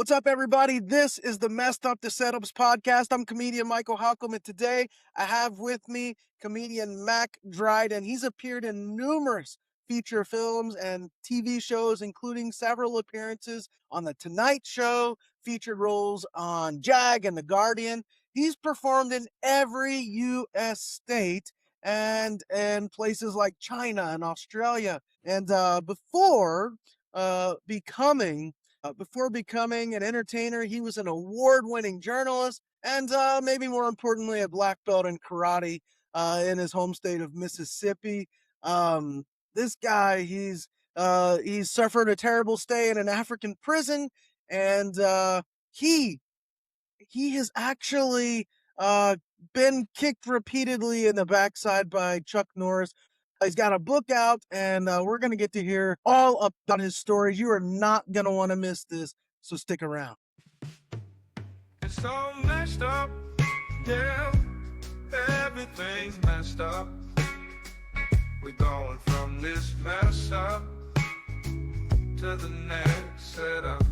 What's up, everybody? This is the Messed Up to Setups podcast. I'm comedian Michael Halcomb, and today I have with me comedian Mack Dryden. He's appeared in numerous feature films and TV shows, including several appearances on The Tonight Show, featured roles on Jag and The Guardian. He's performed in every U.S. state and in places like China and Australia. And before becoming an entertainer, he was an award-winning journalist and maybe more importantly, a black belt in karate in his home state of Mississippi. This guy, he's suffered a terrible stay in an African prison, and he has actually been kicked repeatedly in the backside by Chuck Norris. He's got a book out, and we're going to get to hear all about his stories. You are not going to want to miss this, so stick around. It's all messed up, yeah, everything's messed up. We're going from this mess up to the next setup.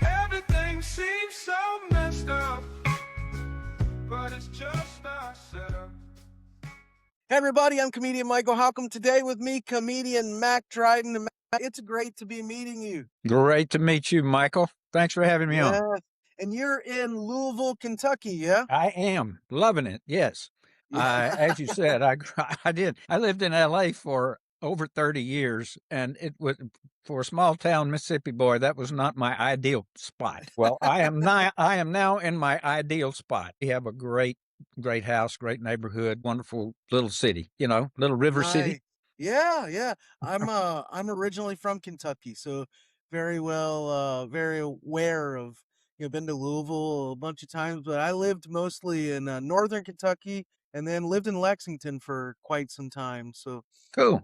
Everything seems so messed up, but it's just our setup. Hey everybody, I'm comedian Michael Halcomb. Today with me, comedian Mack Dryden. It's great to be meeting you. Great to meet you, Michael. Thanks for having me on. And you're in Louisville, Kentucky, yeah? I am loving it. Yes. As you said, I did. I lived in LA for over 30 years, and it was, for a small town Mississippi boy, that was not my ideal spot. Well, I am now in my ideal spot. We have a great house, great neighborhood, wonderful little city, little river city. Yeah. I'm originally from Kentucky, so very aware of, been to Louisville a bunch of times, but I lived mostly in northern Kentucky and then lived in Lexington for quite some time. So Cool.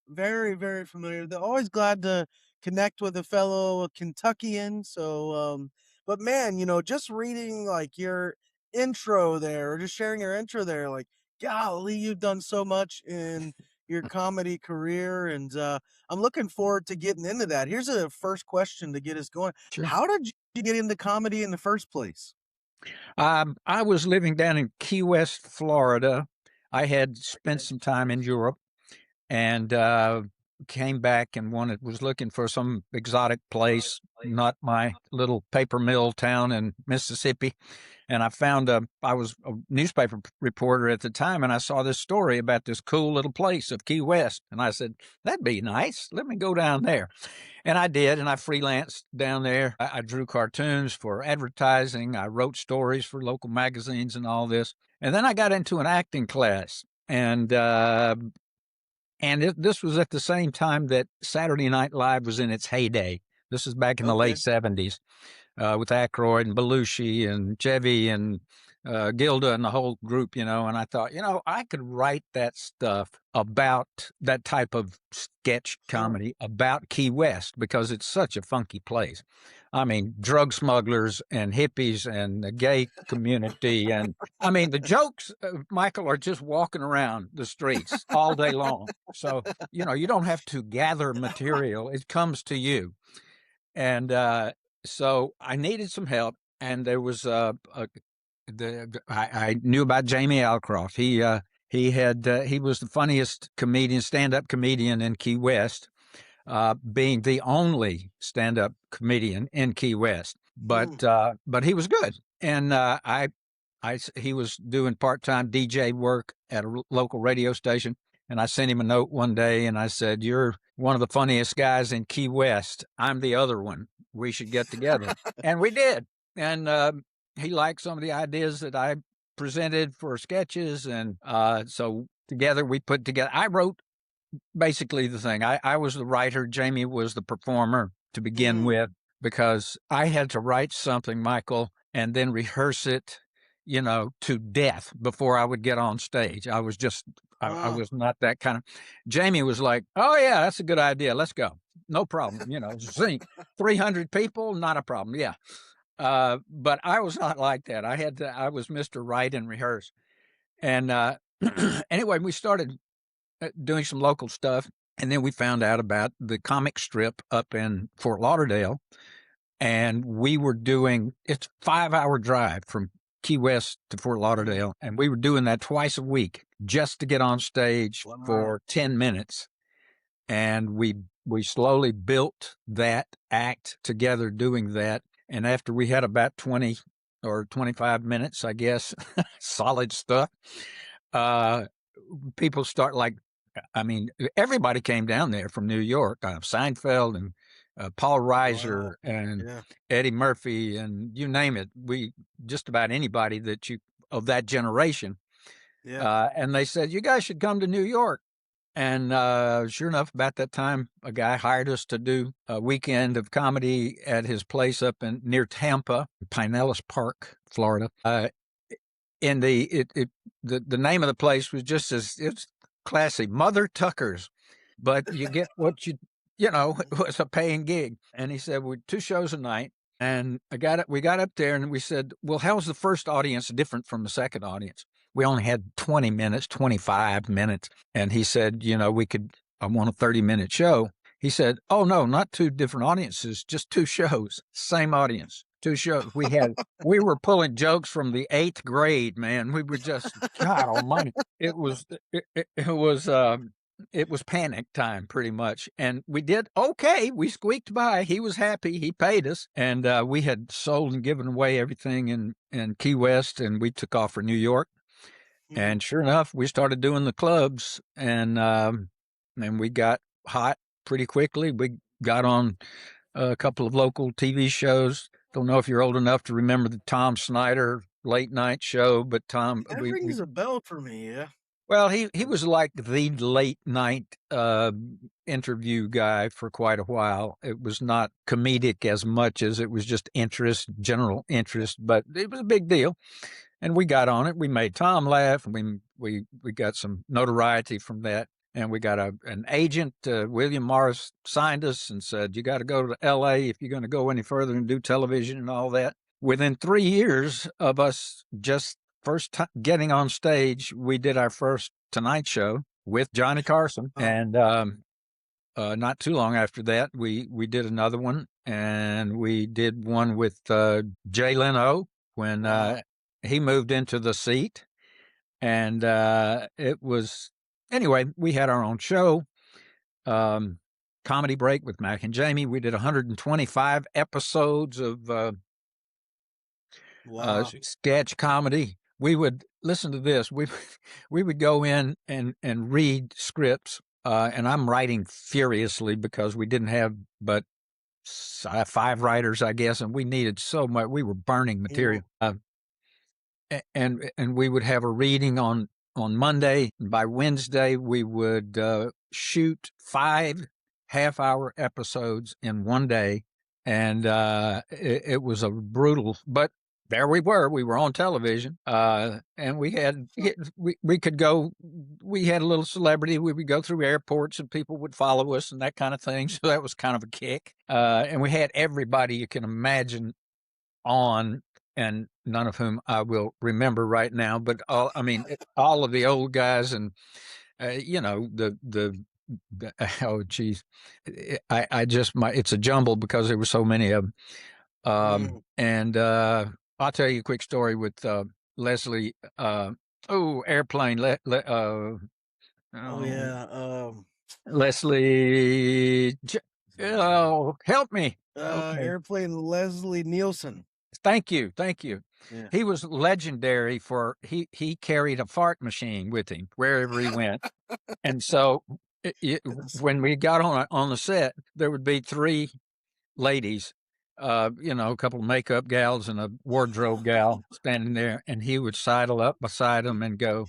very, very familiar. They're always glad to connect with a fellow Kentuckian. So, but man, just reading like your intro there, or just sharing your intro there, like, golly, you've done so much in your comedy career, and I'm looking forward to getting into that. Here's a first question to get us going. Sure. How did you get into comedy in the first place? I was living down in Key West, Florida. I had spent some time in Europe and came back and was looking for some exotic place, not my little paper mill town in Mississippi. And I was a newspaper reporter at the time, and I saw this story about this cool little place of Key West. And I said, that'd be nice. Let me go down there. And I did, and I freelanced down there. I drew cartoons for advertising. I wrote stories for local magazines and all this. And then I got into an acting class, and this was at the same time that Saturday Night Live was in its heyday. This is back in the late 70s with Aykroyd and Belushi and Chevy and Gilda and the whole group, and I thought, I could write that stuff about that type of sketch comedy about Key West because it's such a funky place. I mean, drug smugglers and hippies and the gay community. And I mean, the jokes, Michael, are just walking around the streets all day long. So, you don't have to gather material. It comes to you. And so I needed some help. And there was I knew about Jamie Alcroft. He was the funniest stand-up comedian in Key West, being the only stand-up comedian in Key West. But he was good, and he was doing part-time DJ work at a local radio station. And I sent him a note one day, and I said, "You're one of the funniest guys in Key West. I'm the other one. We should get together." And we did. And he liked some of the ideas that I presented for sketches. And so together we put together, I wrote basically the thing. I was the writer. Jamie was the performer to begin with, because I had to write something, Michael, and then rehearse it, to death before I would get on stage. I was just, I was not that kind of. Jamie was like, "Oh yeah, that's a good idea. Let's go. No problem. Zinc, 300 people, not a problem. Yeah." But I was not like that. I was Mr. Write and rehearse. And anyway, we started doing some local stuff. And then we found out about the comic strip up in Fort Lauderdale and we were doing, it's a 5-hour drive from Key West to Fort Lauderdale, and we were doing that twice a week just to get on stage for 10 minutes. And we slowly built that act together doing that. And after we had about 20 or 25 minutes, I guess, solid stuff, people start like, I mean, everybody came down there from New York, Seinfeld and Paul Reiser and Eddie Murphy and you name it. We just about anybody that you of that generation. And they said, you guys should come to New York. And sure enough, about that time, a guy hired us to do a weekend of comedy at his place up near Tampa, Pinellas Park, Florida. In the name of the place was just it's classy, Mother Tucker's, but you get what you know, it was a paying gig. And he said, we're 2 shows a night. And we got up there and we said, well, how's the first audience different from the second audience? We only had 20 minutes, 25 minutes. And he said, you know, I want a 30-minute show. He said, oh, no, not 2 different audiences, just 2 shows, same audience, 2 shows. We were pulling jokes from the 8th grade, man. We were just, God almighty. It was panic time pretty much. And we did okay. We squeaked by. He was happy. He paid us. And we had sold and given away everything in Key West, and we took off for New York. And sure enough, we started doing the clubs, and we got hot pretty quickly. We got on a couple of local TV shows. Don't know if you're old enough to remember the Tom Snyder late night show, but Tom... That rings a bell for me, yeah. Well, he was like the late night interview guy for quite a while. It was not comedic as much as it was just general interest, but it was a big deal. And we got on it. We made Tom laugh. We got some notoriety from that. And we got an agent, William Morris, signed us and said, you got to go to L.A. if you're going to go any further and do television and all that. Within 3 years of us just first getting on stage, we did our first Tonight Show with Johnny Carson. And not too long after that, we did another one. And we did one with Jay Leno when he moved into the seat. And it was, anyway, we had our own show, Comedy Break with Mac and Jamie. We did 125 episodes of sketch comedy. We would listen to this. We would go in and read scripts, and I'm writing furiously because we didn't have but 5 writers, I guess, and we needed so much. We were burning material. And we would have a reading on Monday. And by Wednesday, we would shoot 5 half-hour episodes in one day. And it was a brutal, but there we were on television. And we could go, we had a little celebrity. We would go through airports and people would follow us and that kind of thing. So that was kind of a kick. And we had everybody you can imagine on, and none of whom I will remember right now, but all of the old guys and, you know, oh geez, it's a jumble because there were so many of them. And I'll tell you a quick story with Leslie. Airplane. Leslie. Help me. Airplane Leslie Nielsen. Thank you. Yeah. He was legendary for he carried a fart machine with him wherever he went, and so when we got on the set, there would be 3 ladies, you know, a couple of makeup gals and a wardrobe gal standing there, and he would sidle up beside them and go,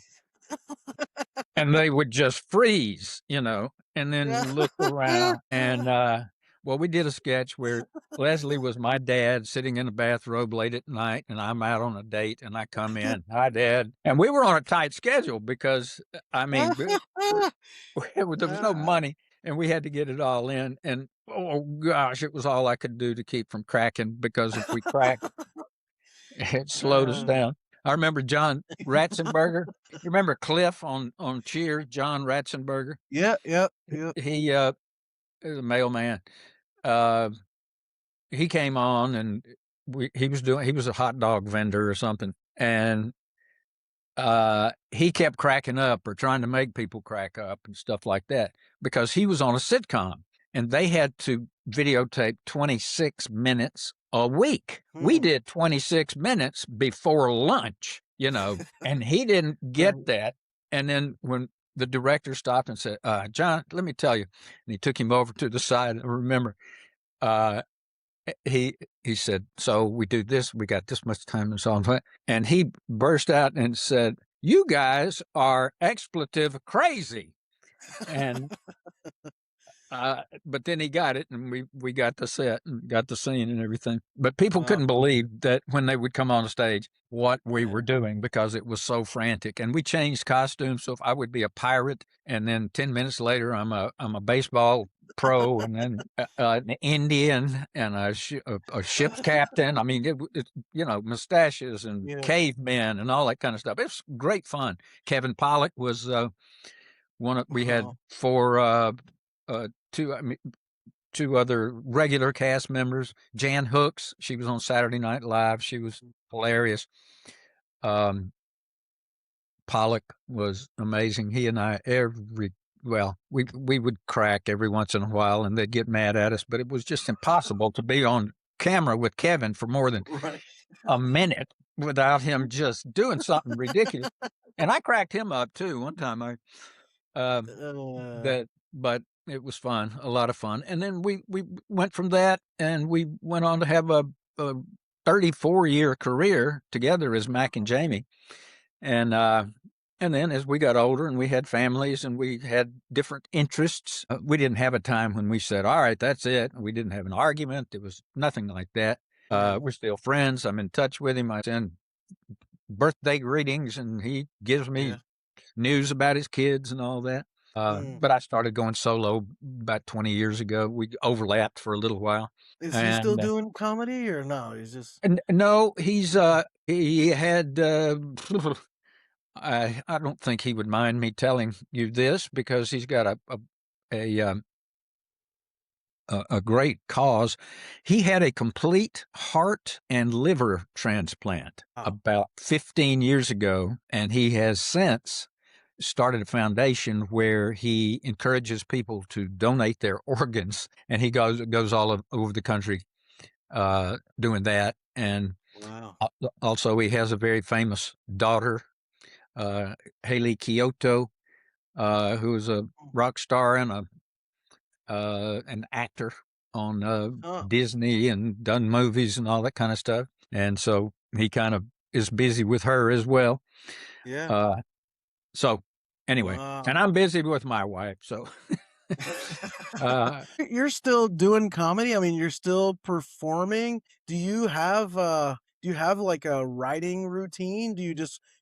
and they would just freeze, you know, and then look around and. Well, we did a sketch where Leslie was my dad sitting in a bathrobe late at night, and I'm out on a date, and I come in, hi, Dad. And we were on a tight schedule because, I mean, there was no money, and we had to get it all in. And, oh, gosh, it was all I could do to keep from cracking, because if we cracked, it slowed us down. I remember John Ratzenberger. You remember Cliff on Cheers, John Ratzenberger? Yeah. He is a mailman. he came on, and he was a hot dog vendor or something, and he kept cracking up or trying to make people crack up and stuff like that because he was on a sitcom, and they had to videotape 26 minutes a week. We did 26 minutes before lunch, and he didn't get that. And then when the director stopped and said, John, let me tell you, and he took him over to the side. I remember, he said, so we do this, we got this much time and so on. And he burst out and said, you guys are expletive crazy. And but then he got it, and we got the set and got the scene and everything. But people couldn't believe that when they would come on stage what we were doing because it was so frantic. And we changed costumes. So if I would be a pirate, and then 10 minutes later I'm a baseball pro, and then an Indian and a ship's captain. I mean, mustaches and cavemen and all that kind of stuff. It was great fun. Kevin Pollak was we had two other regular cast members. Jan Hooks, she was on Saturday Night Live. She was hilarious. Pollak was amazing. He and I we would crack every once in a while, and they'd get mad at us, but it was just impossible to be on camera with Kevin for more than a minute without him just doing something ridiculous. And I cracked him up too one time. But it was fun, a lot of fun. And then we went from that, and we went on to have a 34-year career together as Mack and Jamie. And then as we got older and we had families and we had different interests, we didn't have a time when we said, all right, that's it. We didn't have an argument. It was nothing like that. We're still friends. I'm in touch with him. I send birthday greetings, and he gives me news about his kids and all that. But I started going solo about 20 years ago. We overlapped for a little while. Is he still doing comedy, or no? He's just no. He had. I don't think he would mind me telling you this because he's got a great cause. He had a complete heart and liver transplant about 15 years ago, and he has since started a foundation where he encourages people to donate their organs, and he goes all over the country doing that. And also he has a very famous daughter, Haley Kyoto, who is a rock star and an actor on Disney and done movies and all that kind of stuff. And so he kind of is busy with her as well. So anyway, and I'm busy with my wife, so. You're still doing comedy? I mean, you're still performing. Do you have like a writing routine? Do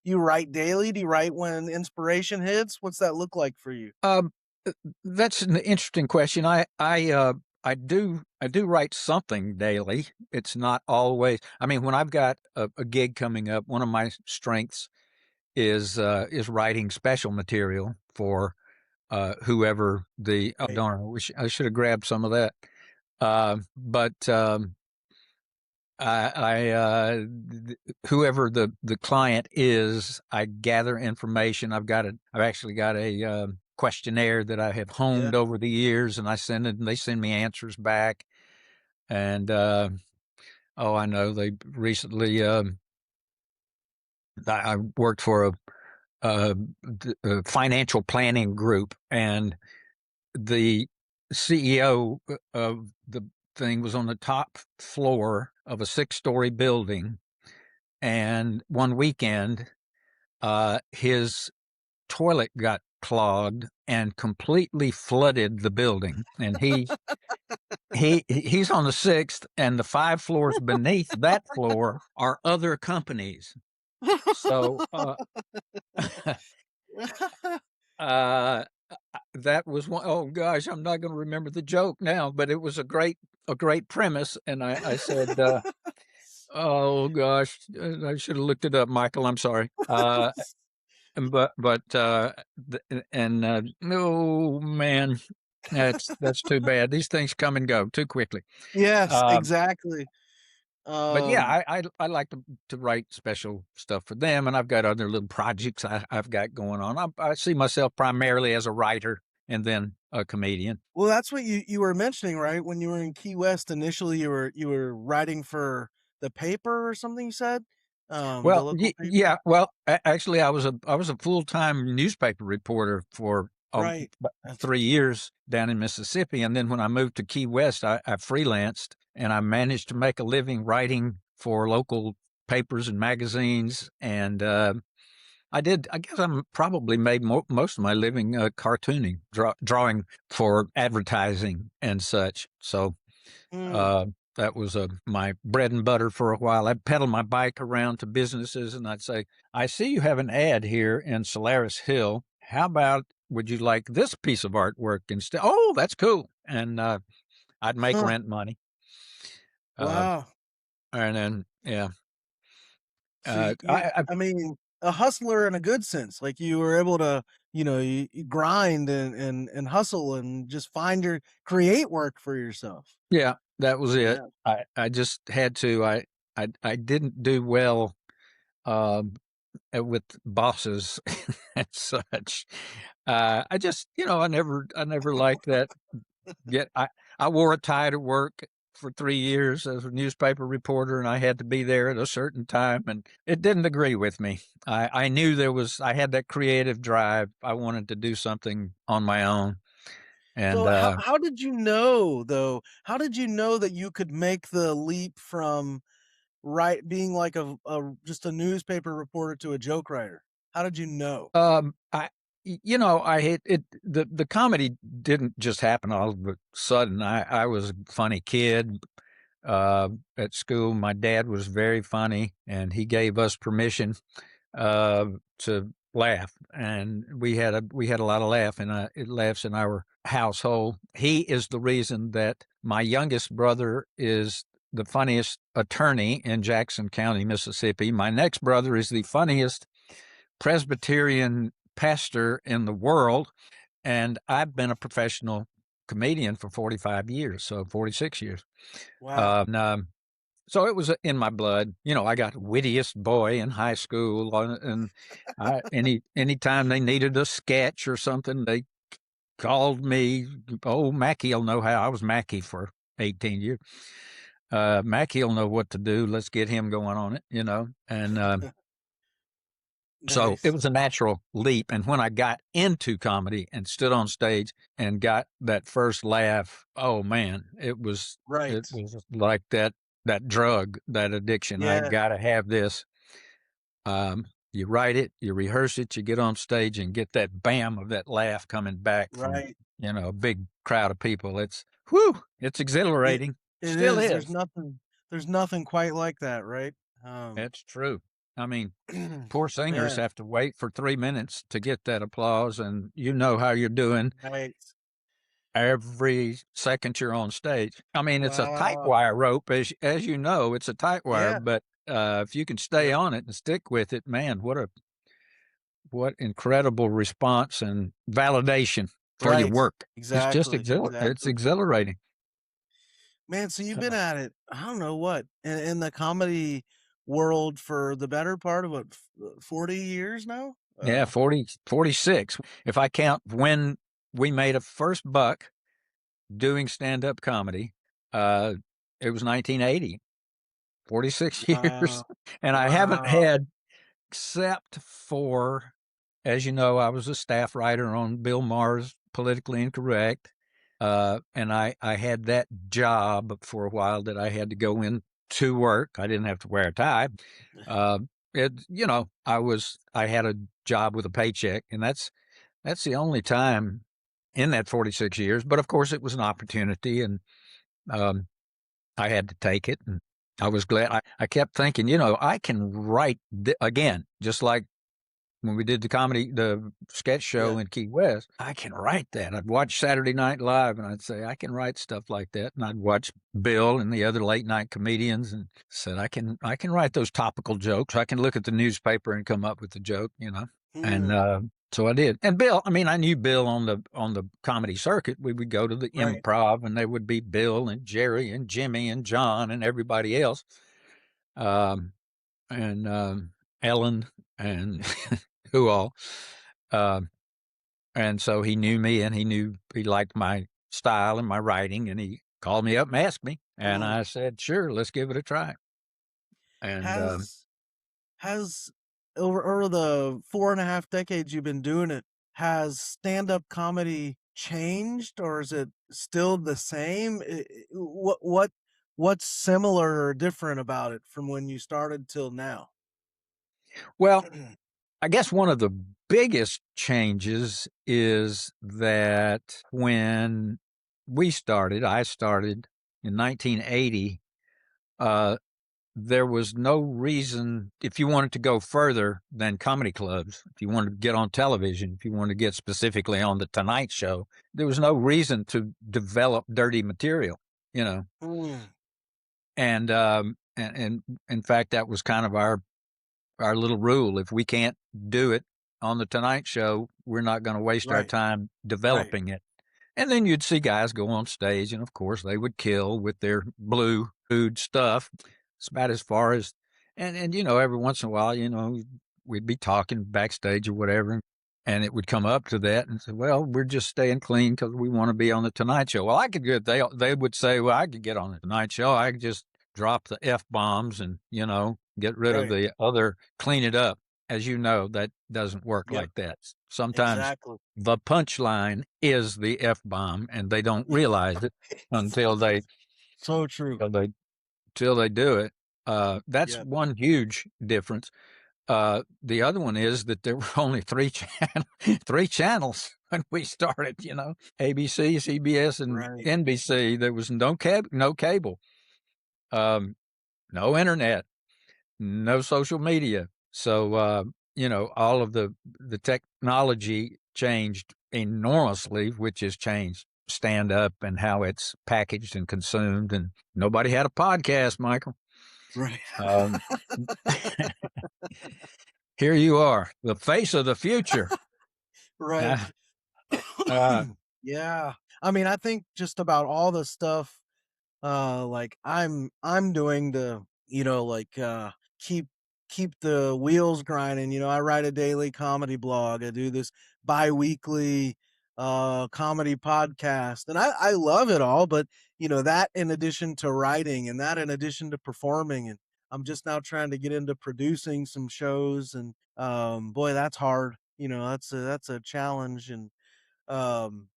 you write daily? Do you write when inspiration hits? What's that look like for you? That's an interesting question. I do write something daily. It's not always. I mean, when I've got a gig coming up, one of my strengths is writing special material for whoever the. Oh, darn! I should have grabbed some of that. But whoever the client is, I gather information. I've actually got a questionnaire that I have honed over the years, and I send it, and they send me answers back. And I know they recently. I worked for a financial planning group, and the CEO of the thing was on the top floor of a 6-story building, and one weekend his toilet got clogged and completely flooded the building, and he's on the 6th, and the 5 floors beneath that floor are other companies. So that was one. Oh gosh, I'm not going to remember the joke now, but it was a great premise. And I said, oh gosh, I should have looked it up, Michael. I'm sorry. Oh man, That's too bad. These things come and go too quickly. Yes, Um, exactly. but yeah, Um, I like to write special stuff for them, and I've got other little projects I've got going on. I see myself primarily as a writer and then a comedian. well, that's what you were mentioning, right? When you were in Key West initially, you were writing for the paper or something. You said, the Well, local paper, yeah. Well, actually, I was a full time newspaper reporter for right? about That's 3 years down in Mississippi, and then when I moved to Key West, I freelanced and I managed to make a living writing for local papers and magazines. And I did. I guess I'm probably made most of my living cartooning, drawing for advertising and such. So mm, uh, that was my bread and butter for a while. I'd pedal my bike around to businesses and I'd say, I see you have an ad here in Solaris Hill. How about would you like this piece of artwork instead? Oh, that's cool. And I'd make huh? rent money. Uh, Wow. and then, yeah. So I mean, a hustler in a good sense. Like you were able to, you grind and hustle and just create work for yourself. Yeah, that was it. Yeah. I just had to. I didn't do well um, with bosses and such. I just, I never liked that. Get I wore a tie to work for 3 years as a newspaper reporter, and I had to be there at a certain time, and it didn't agree with me. I knew I had that creative drive. I wanted to do something on my own, and So how did you know though? How did you know that you could make the leap from being like a just a newspaper reporter to a joke writer? How did you know? I hate it. The comedy didn't just happen all of a sudden. I was a funny kid at school. My dad was very funny, and he gave us permission uh, to laugh, and we had a lot of laughs in our household. He is the reason that my youngest brother is the funniest attorney in Jackson County, Mississippi. My next brother is the funniest Presbyterian pastor in the world, and I've been a professional comedian for 45 years, so 46 years. Wow. So it was in my blood. I got wittiest boy in high school, and anytime they needed a sketch or something, they called me. Oh, Mackey'll know how. I was Mackey for 18 years. Mackey'll know what to do. Let's get him going on it, and so it Nice. was a natural leap. And when I got into comedy and stood on stage and got that first laugh, oh man, Right. it was like that drug, that addiction. I Yeah. got to have this. You write it, you rehearse it, you get on stage and get that bam of that laugh coming back from, Right. a big crowd of people. It's whew, it's It exhilarating. it Still is. There's is. nothing there's nothing quite like that, right? It's true. I mean, poor singers Man, have to wait for 3 minutes to get that applause, and you know how you're doing right. every second you're on stage. I mean, it's a tight Wow. wire rope, as you know, it's a tight wire, Yeah. but if you can stay Yep. on it and stick with it, man, what incredible response and validation for your Right. work. It's just Exactly. it's Exactly. exhilarating. Man, so you've been So, at it, I don't know what, in the comedy world for the better part of what, 40 years now? yeah, 46. If I count when we made a first buck doing stand-up comedy, uh, it was 1980, 46 years. Wow. And I haven't Wow. had, except for, as you know, I was a staff writer on Bill Maher's Politically Incorrect. And I had that job for a while that I had to go in to work. I didn't have to wear a tie. Uh, I had a job with a paycheck, and that's the only time in that 46 years. But of course, it was an opportunity, and um, I had to take it. And I was glad. I kept thinking, I can write again, just like when we did the sketch show Yeah. in Key West. I can write that. I'd watch Saturday Night Live and I'd say, I can write stuff like that. And I'd watch Bill and the other late night comedians and said, I can write those topical jokes. I can look at the newspaper and come up with the joke. And Hmm. so I did. And Bill, I mean, I knew Bill on the comedy circuit. We would go to the Right. Improv, and there would be Bill and Jerry and Jimmy and John and everybody else, um, and Ellen and who all. Um, and so he knew me, and he liked my style and my writing, and he called me up and asked me, and Mm. I said, "Sure, let's give it a try." And Has has over the 4.5 decades you've been doing it, has stand-up comedy changed, or is it still the same? What's similar or different about it from when you started till now? well, I guess one of the biggest changes is that when I started in 1980, uh, there was no reason, if you wanted to go further than comedy clubs, if you wanted to get on television, if you wanted to get specifically on the Tonight Show, there was no reason to develop dirty material, you know. Mm, And in fact, that was kind of our little rule. If we can't do it on the Tonight Show, we're not going to waste our right, time right. developing it. And then you'd see guys go on stage, and of course they would kill with their blue food stuff. It's about as far as, and every once in a while, we'd be talking backstage or whatever, and it would come up to that and say, "Well, we're just staying clean because we want to be on the Tonight Show." Well, I could get they would say, "Well, I could get on the Tonight Show. I could just drop the f bombs and get rid of Right. the other, clean it up." As you know, that doesn't work Yep. like that. Sometimes Exactly. the punchline is the f bomb, and they don't realize it until they So true. till they till they do it. That's Yep. one huge difference. The other one is that there were only three channels when we started. ABC, CBS, and Right. NBC. There was no cable, um, no internet, no social media. So all of the technology changed enormously, which has changed stand up and how it's packaged and consumed. And nobody had a podcast, Michael. Right. Um, Here you are, the face of the future. Right. Uh, uh, Yeah. I mean, I think just about all the stuff like I'm doing to, like keep keep the wheels grinding. I write a daily comedy blog. I do this bi-weekly comedy podcast. And I love it all, but that in addition to writing and that in addition to performing, and I'm just now trying to get into producing some shows, and boy, that's hard. That's a challenge. And um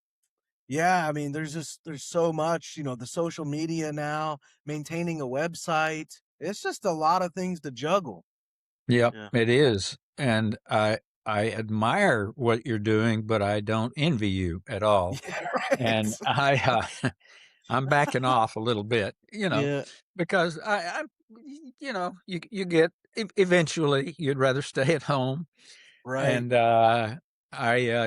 yeah, I mean, there's so much, the social media now, maintaining a website. It's just a lot of things to juggle. yep, Yeah. it is, and I admire what you're doing, but I don't envy you at all. Yeah, And right. I'm backing off a little bit, Yeah, because you get eventually you'd rather stay at home. right. And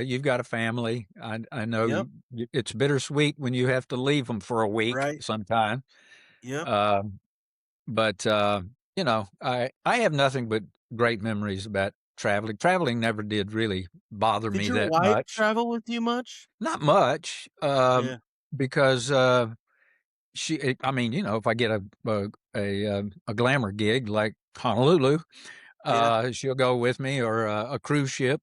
you've got a family. I know Yep, it's bittersweet when you have to leave them for a week right. sometime. Yep. Um, but I have nothing but great memories about traveling. Traveling never did really bother Did me your that wife much. travel with you much? Not much, Yeah, because I mean, if I get a glamour gig like Honolulu, yeah. she'll go with me, or a cruise ship.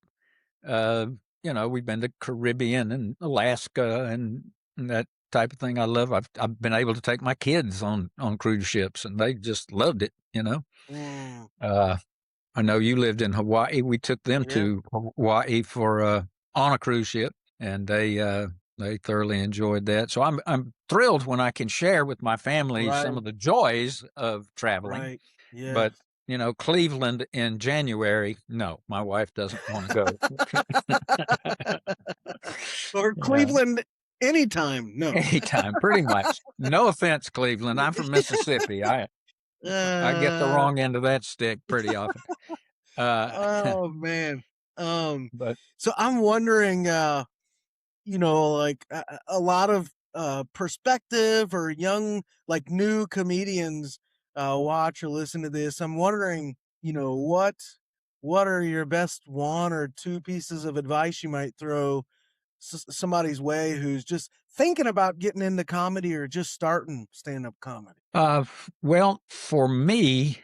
Uh, we've been to Caribbean and Alaska and that type of thing. I love. I've been able to take my kids on cruise ships, and they just loved it. Mm, Uh, I know you lived in Hawaii. We took them yeah, to Hawaii for on a cruise ship, and they thoroughly enjoyed that. So I'm thrilled when I can share with my family some right, of the joys of traveling. right. But Yes. Cleveland in January, no, my wife doesn't want to go. Or Yeah, Cleveland anytime. No. anytime, pretty much. No offense, Cleveland. I'm from Mississippi. I get the uh, wrong end of that stick pretty often. Uh, oh man. but So I'm wondering like a lot of perspective or young, like new comedians watch or listen to this. I'm wondering, what what are your best one or two pieces of advice you might throw somebody's way who's just thinking about getting into comedy or just starting stand-up comedy? Well, for me,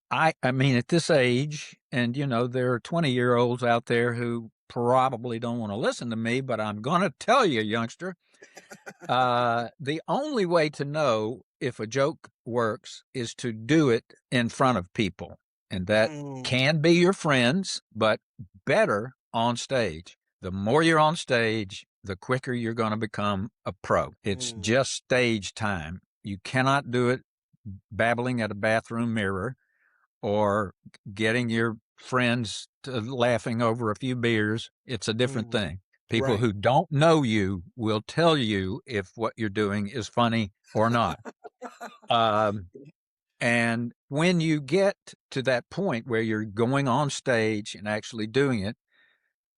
I mean, at this age, and there are 20-year-olds out there who probably don't want to listen to me, but I'm going to tell you, youngster, the only way to know if a joke works is to do it in front of people. And that Mm, can be your friends, but better on stage. The more you're on stage, the quicker you're going to become a pro. It's mm, just stage time. You cannot do it babbling at a bathroom mirror or getting your friends to laughing over a few beers. It's a different mm. thing. People Right. who don't know you will tell you if what you're doing is funny or not. Um, and when you get to that point where you're going on stage and actually doing it,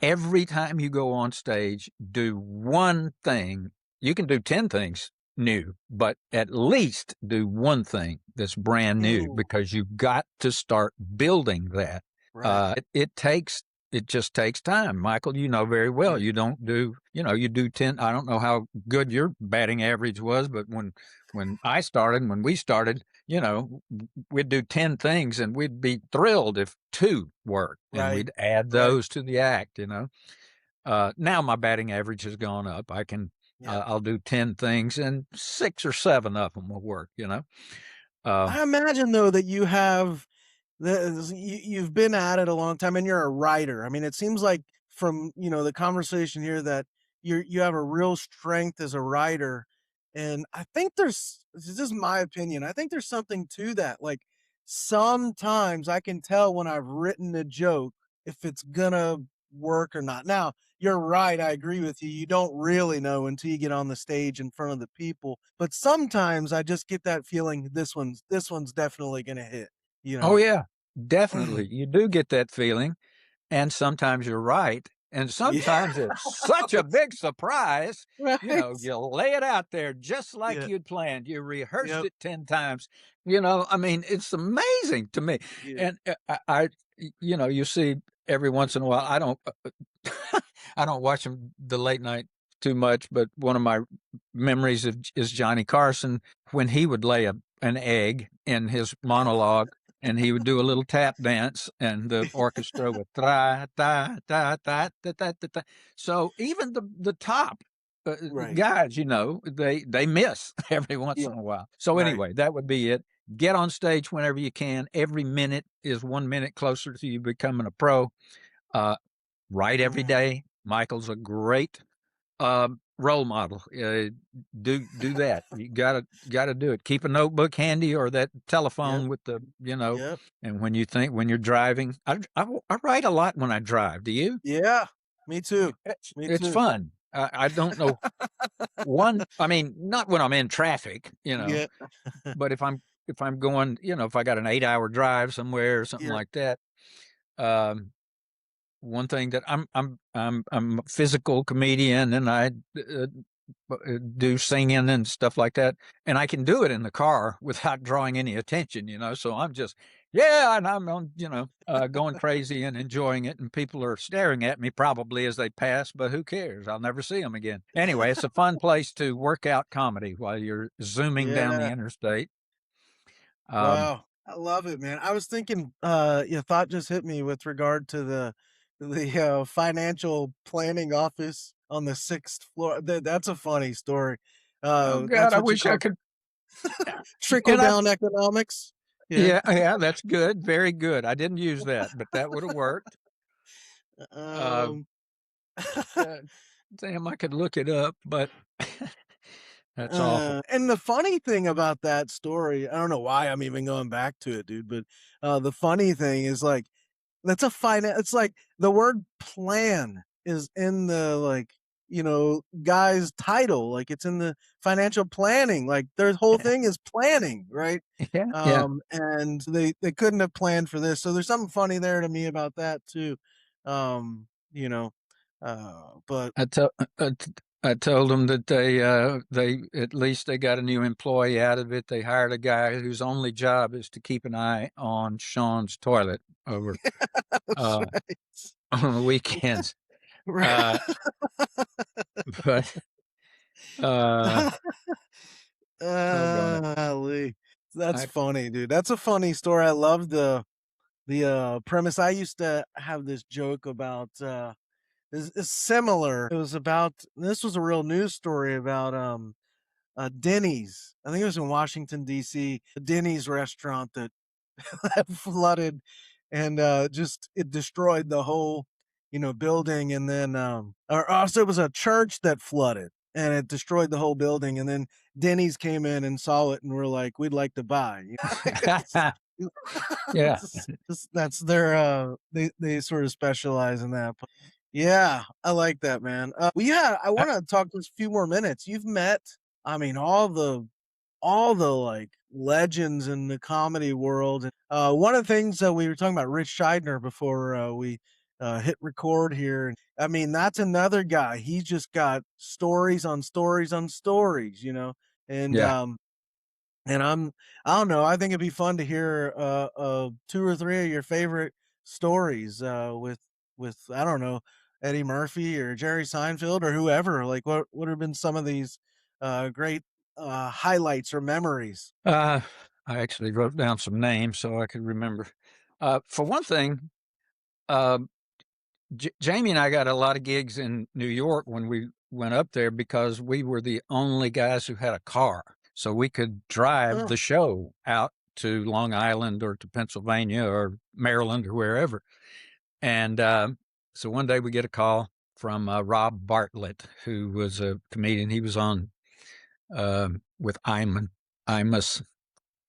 every time you go on stage, do one thing. You can do 10 things new, but at least do one thing that's brand new Mm, because you've got to start building that. right. It just takes time. Michael, you know very well, Yeah. you don't do, you do 10. I don't know how good your batting average was, but when we started, we'd do 10 things and we'd be thrilled if two worked and Right. we'd add Right. those to the act. Now my batting average has gone up. Yeah. I'll do 10 things and 6 or 7 of them will work. Uh, I imagine though that you have you've been at it a long time and you're a writer. I mean, it seems like from, the conversation here that you have a real strength as a writer. And I think this is just my opinion. I think there's something to that. Like sometimes I can tell when I've written a joke if it's gonna work or not. Now, you're right. I agree with you. You don't really know until you get on the stage in front of the people. But sometimes I just get that feeling this one's definitely gonna hit, you oh know. yeah, definitely. You do get that feeling. And sometimes you're right. And Yeah. sometimes it's such a big surprise. Right? You lay it out there just like Yeah. you'd planned. You rehearsed Yep. it 10 times. I mean, it's amazing to me. Yeah. And you see every once in a while, I don't, I don't watch the late night too much, but one of my memories is Johnny Carson when he would lay an egg in his monologue and he would do a little tap dance, and the orchestra would tra ta ta ta ta ta ta ta. So even the top Right. guys, they miss every once Yeah. in a while. So Right. anyway, that would be it. Get on stage whenever you can. Every minute is 1 minute closer to you becoming a pro. Uh, write every Mm. day. Michael's a great role model. Do that. You gotta do it. Keep a notebook handy or that Yep. telephone with Yep. and when you're driving, I write a lot when I drive. Do you? Yeah. Me too. Me It's too. fun. I don't know I mean, not when I'm in traffic, Yeah. but if I'm going, if I got an 8-hour drive somewhere or something Yeah. like that, um, one thing that I'm a physical comedian and I do singing and stuff like that, and I can do it in the car without drawing any attention. So I'm just yeah, and I'm on going crazy and enjoying it, and people are staring at me probably as they pass, but who cares? I'll never see them again. Anyway, it's a fun place to work out comedy while you're zooming down the Yeah. interstate. Um, Wow. I love it, man. I was thinking, your thought just hit me with regard to the financial planning office on the sixth floor. That's a funny story. oh God, That's I what you wish I call could. trickle And I down economics. Yeah. Yeah, yeah, that's good, very good. I didn't use that, but that would have worked. Uh, Um, uh, damn, I could look it up, but that's awful. and the funny thing about that story, I don't know why I'm even going back to it, dude, but the funny thing is like that's a it's like the word plan is in the guy's title, like it's in the financial planning, like their whole thing is planning, right? Yeah, yeah. And they couldn't have planned for this. So there's something funny there to me about that too. Um, you know, but I tell I told them that they at least they got a new employee out of it. They hired a guy whose only job is to keep an eye on Sean's toilet over That's uh, on the weekends. right. Uh, but uh, doggone it, Golly. That's I funny, dude. That's a funny story. I love the premise. I used to have this joke about is similar. It was about this was a real news story about Denny's. I think it was in Washington D.C. A Denny's restaurant that that flooded and just it destroyed the whole building, and then or also it was a church that flooded and it destroyed the whole building, and then Denny's came in and saw it and were like, we'd like to buy. yeah. That's their they sort of specialize in that. But yeah, I like that, man. Well, yeah, I I, want to talk just a few more minutes. You've met, I mean, all the like legends in the comedy world. And one of the things that we were talking about Rich Scheidner before we hit record here. I mean, that's another guy. He's just got stories on stories on stories, and yeah. I don't know. I think it'd be fun to hear two or three of your favorite stories with I don't know Eddie Murphy or Jerry Seinfeld or whoever. Like, what would have been some of these great highlights or memories? I actually wrote down some names so I could remember. For one thing, uh, Jamie and I got a lot of gigs in New York when we went up there because we were the only guys who had a car. So we could drive Oh, the show out to Long Island or to Pennsylvania or Maryland or wherever. And so one day we get a call from Rob Bartlett, who was a comedian. He was on with Imus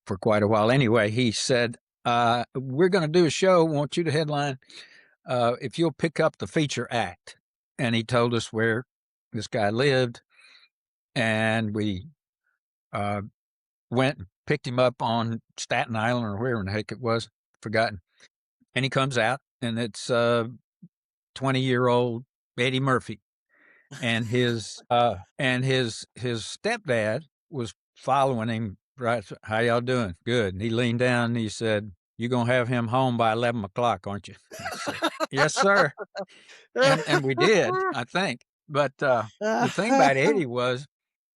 for quite a while. Anyway, he said, we're going to do a show. Want you to headline if you'll pick up the feature act. And he told us where this guy lived. And we went and picked him up on Staten Island or wherever in the heck it was, forgotten. And he comes out, and it's 20-year-old Eddie Murphy. And his stepdad was following him. Right, how y'all doing? Good. And he leaned down and he said, "You gonna have him home by 11 o'clock, aren't you?" I said, "Yes, sir." And we did, I think. But the thing about Eddie was,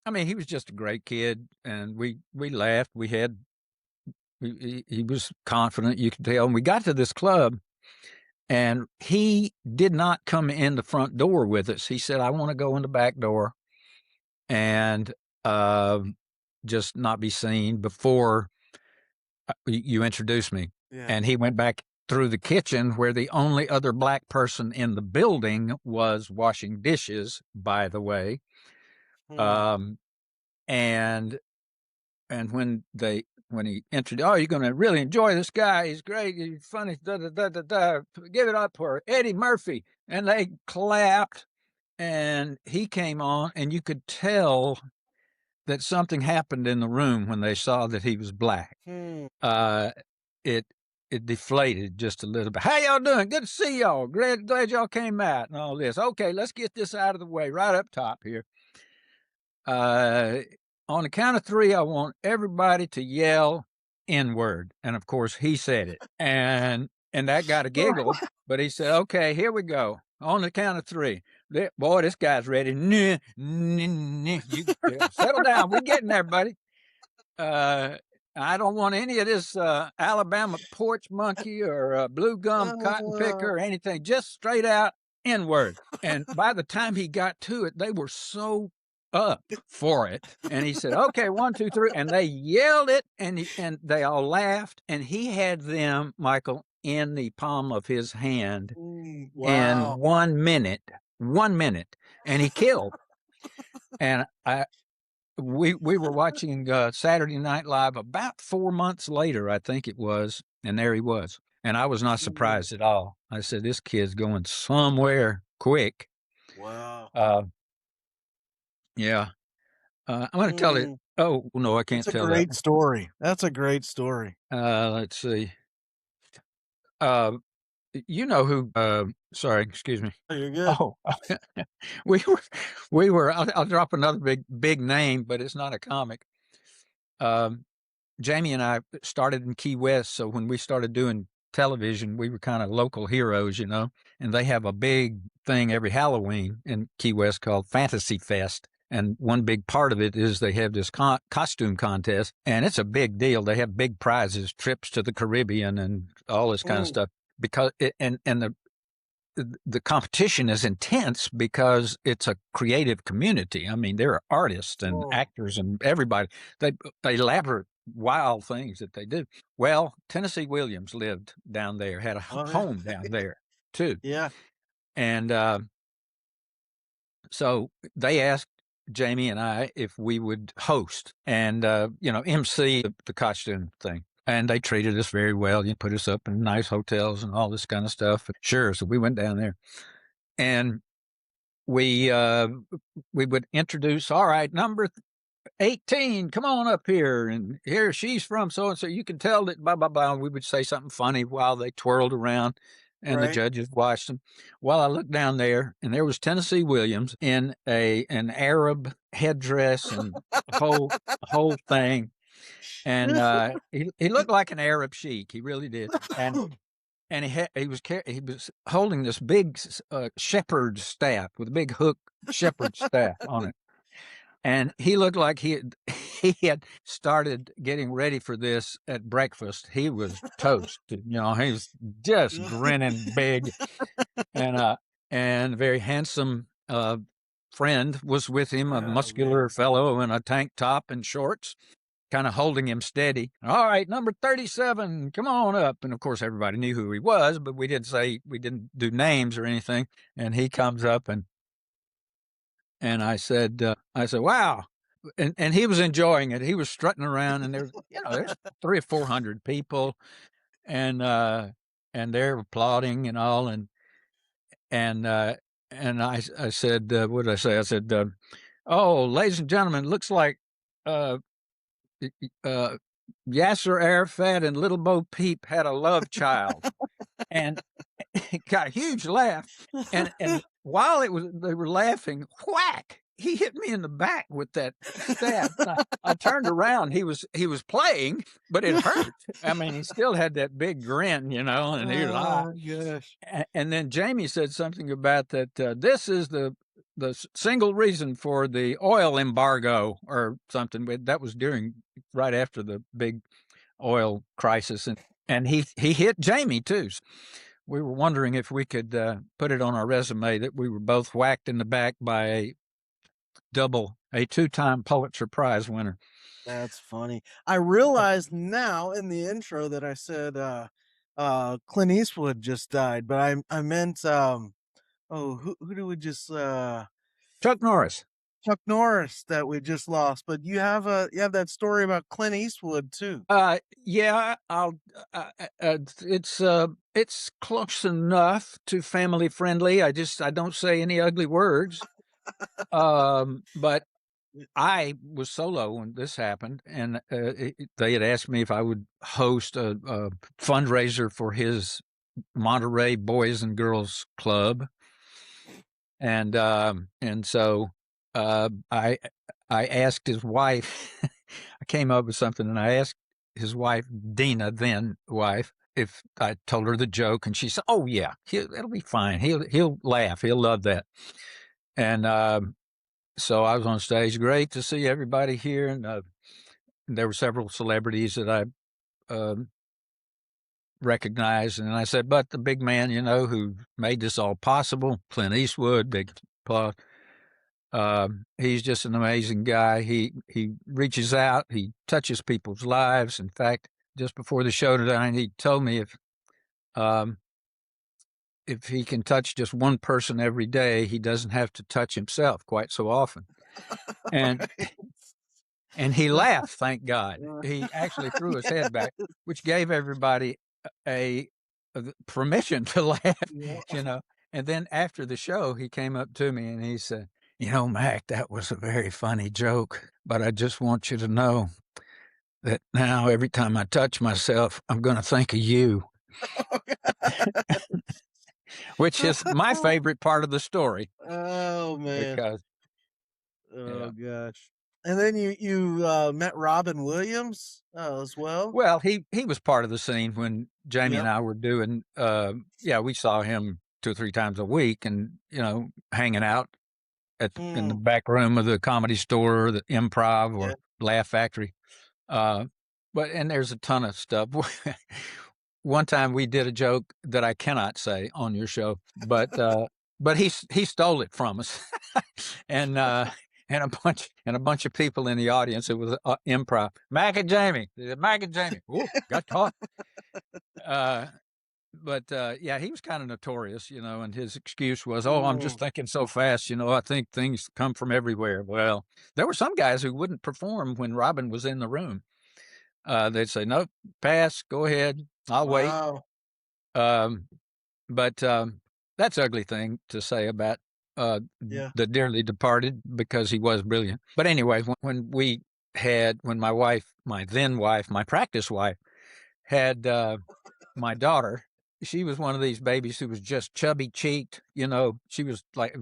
I mean, he was just a great kid, and we laughed. He was confident, you could tell. And we got to this club, and he did not come in the front door with us. He said, "I want to go in the back door and just not be seen before you introduce me." yeah. And he went back through the kitchen where the only other black person in the building was washing dishes, by the way. Hmm. Um, and when he introduced, "Oh, you're going to really enjoy this guy. He's great. He's funny. Da, da, da, da, da. Give it up for Eddie Murphy." And they clapped, and he came on, and you could tell that something happened in the room when they saw that he was black. Hmm. Uh, it it deflated just a little bit. "How y'all doing? Good to see y'all. Glad y'all came out and all this. Okay, let's get this out of the way right up top here. Uh, on the count of three, I want everybody to yell N-word." And of course, he said it, and that got a giggle. But he said, "Okay, here we go. On the count of three." Boy, this guy's ready. "Nah, nah, nah." You settle down. We're getting there, buddy. I don't want any of this Alabama porch monkey or blue gum cotton picker or anything. Just straight out N-word. And by the time he got to it, they were so up for it. And he said, "Okay, one, two, three." And they yelled it, and they all laughed. And he had them, Michael, in the palm of his hand in Wow. 1 minute. 1 minute. And he killed. And we were watching Saturday Night Live about 4 months later, I think it was, and there he was. And I was not surprised at all. I said, "This kid's going somewhere quick." Wow. Uh, yeah. I'm going to tell it. Mm, Oh, no, I that's can't a tell that great one. story. That's a great story. Let's see. Uh, You know who? Sorry, excuse me. Oh, you're good. Oh, we were, we were. I'll drop another big name, but it's not a comic. Um, Jamie and I started in Key West, so when we started doing television, we were kind of local heroes, you know. And they have a big thing every Halloween in Key West called Fantasy Fest. And one big part of it is they have this costume contest, and it's a big deal. They have big prizes, trips to the Caribbean, and all this kind of Mm. stuff. Because and the competition is intense because it's a creative community. I mean, there are artists and Oh, actors and everybody. They elaborate wild things that they do. Well, Tennessee Williams lived down there, had a oh yeah. home down there too, Yeah. and so they asked Jamie and I if we would host and MC the costume thing. And they treated us very well. You put us up in nice hotels and all this kind of stuff. Sure, so we went down there, and we would introduce. All right, number 18, come on up here, and here she's from so and so. You can tell that blah blah blah. We would say something funny while they twirled around, and the Right. judges watched them. Well, I looked down there, and there was Tennessee Williams in an Arab headdress and whole thing, and he looked like an Arab sheik. He really did, and he was holding this big shepherd's staff with a big hook shepherd's staff on it, and he looked like he had started getting ready for this at breakfast. He was toast, you know. He was just grinning big, and a very handsome friend was with him, a Oh muscular man. fellow in a tank top and shorts, kind of holding him steady. All right, number 37, come on up. And of course, everybody knew who he was, but we didn't do names or anything. And he comes up, and I said, wow. And he was enjoying it. He was strutting around, and there's 300 or 400 people, and they're applauding and all. And I said, what did I say? I said, oh, ladies and gentlemen, looks like, uh, uh, Yasser Arafat and Little Bo Peep had a love child, and it got a huge laugh. And while they were laughing, whack! He hit me in the back with that staff. I turned around. He was playing, but it hurt. I mean, he still had that big grin, you know, and he was Oh gosh. And then Jamie said something about that. This is the single reason for the oil embargo or something. That was right after the big oil crisis, and he hit Jamie too. We were wondering if we could put it on our resume that we were both whacked in the back by a two-time Pulitzer Prize winner. That's funny. I realized now in the intro that I said Clint Eastwood just died, but I meant oh, who do we just Chuck Norris. Chuck Norris that we just lost. But you have that story about Clint Eastwood too. Yeah, it's close enough to family friendly. I don't say any ugly words. But I was solo when this happened, and they had asked me if I would host a fundraiser for his Monterey Boys and Girls Club, and so I asked his wife. I came up with something, and I asked his wife, Dina, then wife, if I told her the joke, and she said, "Oh yeah, it'll be fine. He'll laugh. He'll love that." And so I was on stage. Great to see everybody here, and there were several celebrities that I recognized. And I said, "But the big man, you know, who made this all possible, Clint Eastwood, big applause. He's just an amazing guy. He reaches out. He touches people's lives. In fact, just before the show tonight, he told me if he can touch just one person every day, he doesn't have to touch himself quite so often." And and he laughed, thank God. He actually threw his head back, which gave everybody a permission to laugh, Yeah. you know. And then after the show, he came up to me and he said, "You know, Mac, that was a very funny joke, but I just want you to know that now every time I touch myself, I'm going to think of you." which is my favorite part of the story Oh man. because Oh yeah. gosh. And then you met Robin Williams as well. Well, he was part of the scene when Jamie and Yep. I were doing. Yeah, we saw him 2 or 3 times a week, and hanging out in the Mm, back room of the Comedy Store, or the Improv, yeah. or Laugh Factory. Uh, and there's a ton of stuff. One time we did a joke that I cannot say on your show, but he stole it from us, and a bunch of people in the audience. It was improv. Mack and Jamie, Mack and Jamie. Ooh, got caught. Uh, but yeah, he was kind of notorious, and his excuse was, "Oh, I'm just Mm, thinking so fast. I think things come from everywhere." Well, there were some guys who wouldn't perform when Robin was in the room. They'd say, "Nope, pass. Go ahead. I'll wait." wow. Um, but that's an ugly thing to say about uh, Yeah. the dearly departed because he was brilliant. But anyway, when my then wife, my practice wife, had my daughter, she was one of these babies who was just chubby cheeked. She was like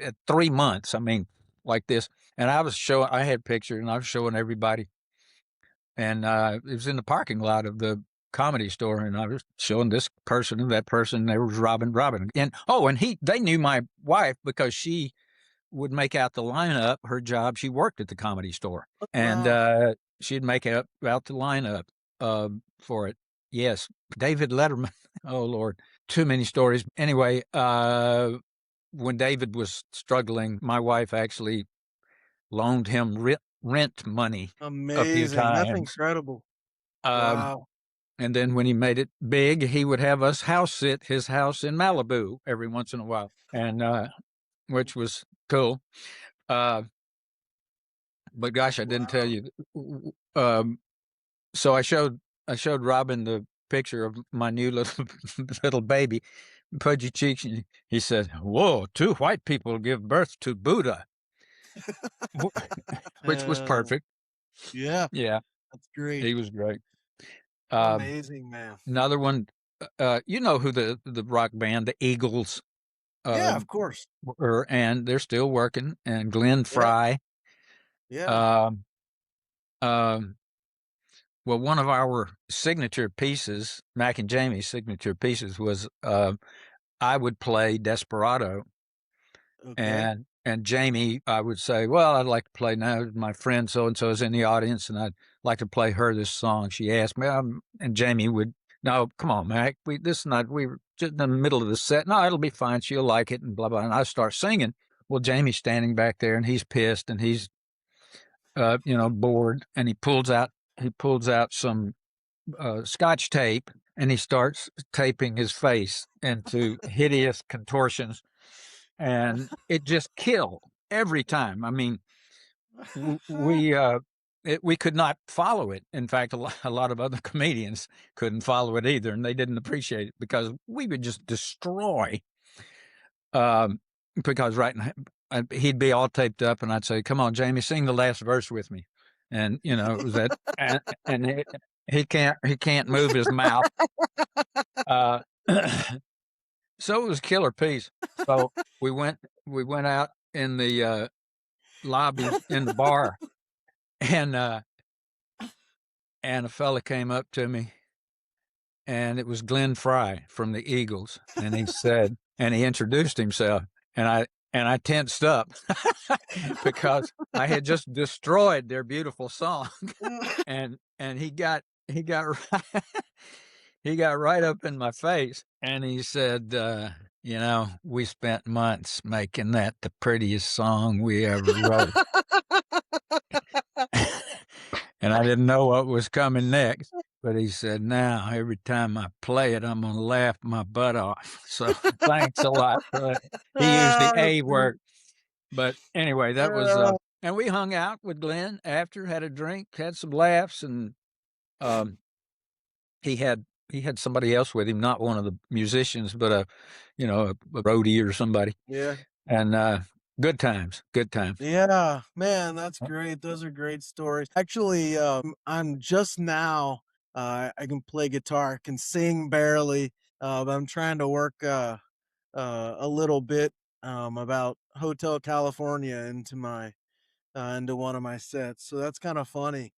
at 3 months. I mean, like this. And I had pictures and I was showing everybody. And it was in the parking lot of the Comedy Store, and I was showing this person and that person. And there was Robin, and they knew my wife because she would make out the lineup. Her job, she worked at the Comedy Store, and Wow. she'd make out the lineup for it. Yes, David Letterman. Oh Lord, too many stories. Anyway, when David was struggling, my wife actually loaned him rent money a few Amazing. That's times. incredible. Um, Wow. and then when he made it big, he would have us house sit his house in Malibu every once in a while, and which was cool. Uh, but gosh, I didn't tell Wow. you. Um, so I showed Robin the picture of my new little little baby, pudgy cheeks. And he said, "Whoa, 2 white people give birth to Buddha," which was Uh, perfect. yeah, Yeah, that's great. he was great. Um, Amazing, man. Another one, you know who the rock band, the Eagles, Yeah, uh, of course. were, and they're still working. And Glenn Yeah, Fry. yeah. Um, um, well, one of our signature pieces, Mac and Jamie's signature pieces, was I would play Desperado, Okay. and Jamie, I would say, "Well, I'd like to play now. My friend so and so is in the audience, and I'd like to play her this song." She asked me, and Jamie would, "No, come on, Mac. This night we were just in the middle of the set. No, it'll be fine. She'll like it," and blah blah. And I start singing. Well, Jamie's standing back there, and he's pissed, and he's bored, and he pulls out some Scotch tape, and he starts taping his face into hideous contortions, and it just killed every time. I mean, we could not follow it. In fact, a lot of other comedians couldn't follow it either, and they didn't appreciate it because we would just destroy. Um, because he'd be all taped up, and I'd say, "Come on, Jamie, sing the last verse with me," and it was that, and he can't move his mouth. Uh, so it was a killer piece. So we went out in the lobby in the bar, and a fella came up to me, and it was Glenn Fry from the Eagles, and he introduced himself, and I tensed up because I had just destroyed their beautiful song, and he got right, he got right up in my face, and he said, "We spent months making that the prettiest song we ever wrote." And I didn't know what was coming next. But he said, "Now, every time I play it, I'm going to laugh my butt off." So thanks a lot for that. He used the That's A great. word. But anyway, that was, Uh, and we hung out with Glenn after, had a drink, had some laughs, and um, he had he had somebody else with him, not one of the musicians, but a roadie or somebody. yeah. And good times, good times. Yeah, man, that's great. Those are great stories. Actually, I'm just now, I can play guitar, can sing barely. But I'm trying to work a little bit about Hotel California into one of my sets. So that's kind of funny.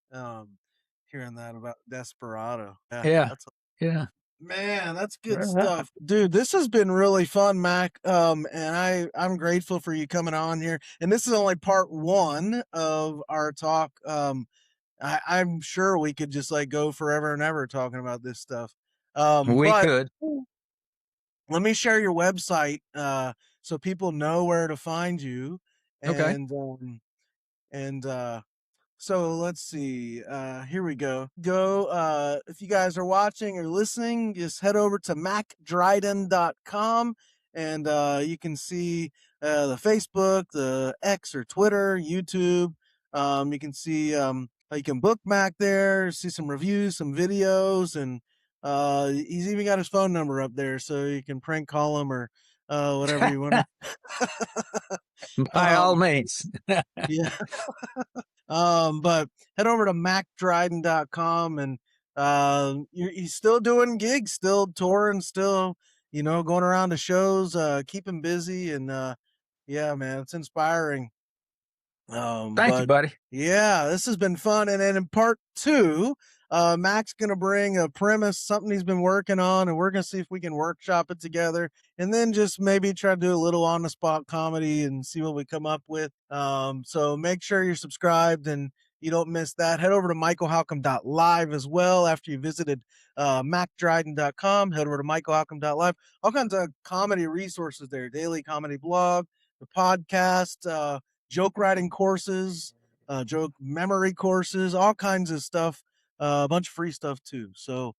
Hearing that about Desperado. Yeah, Yeah, that's yeah. man, that's good Well, stuff. Dude, this has been really fun, Mac. And I'm grateful for you coming on here. And this is only part one of our talk. I'm sure we could just like go forever and ever talking about this stuff. we But could. let me share your website so people know where to find you. Okay. And so let's see. Here we go. If you guys are watching or listening, just head over to mackdryden.com and you can see the Facebook, the X or Twitter, YouTube. You can see you can bookmark there, see some reviews, some videos, and he's even got his phone number up there so you can prank call him or whatever you want to. By all um, means. yeah. But head over to mackdryden.com and he's still doing gigs, still touring, still, going around to shows, keeping busy. And yeah, man, it's inspiring. Thank you, But buddy. yeah, this has been fun. And then in part two, Mac's gonna bring a premise, something he's been working on, and we're gonna see if we can workshop it together, and then just maybe try to do a little on the spot comedy and see what we come up with. So make sure you're subscribed and you don't miss that. Head over to michaelhalcomb.live as well after you visited mackdryden.com. Head over to michaelhalcomb.live. All kinds of comedy resources there, daily comedy blog, the podcast, joke writing courses, joke memory courses, all kinds of stuff, a bunch of free stuff too. So,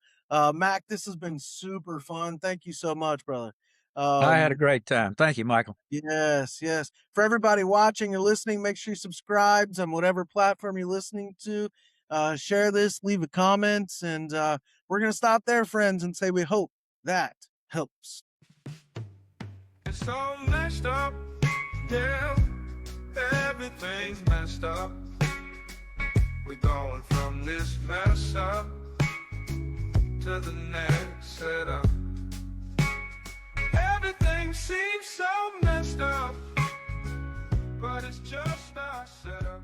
Mac, this has been super fun. Thank you so much, brother. I had a Um, great time. Thank you, Michael. yes, yes. For everybody watching or listening, make sure you subscribe on whatever platform you're listening to. Share this, leave a comment, and we're going to stop there, friends, and say we hope that helps. It's all messed up, yeah. Everything's messed up. We're going from this mess up to the next setup. Everything seems so messed up, but it's just our setup.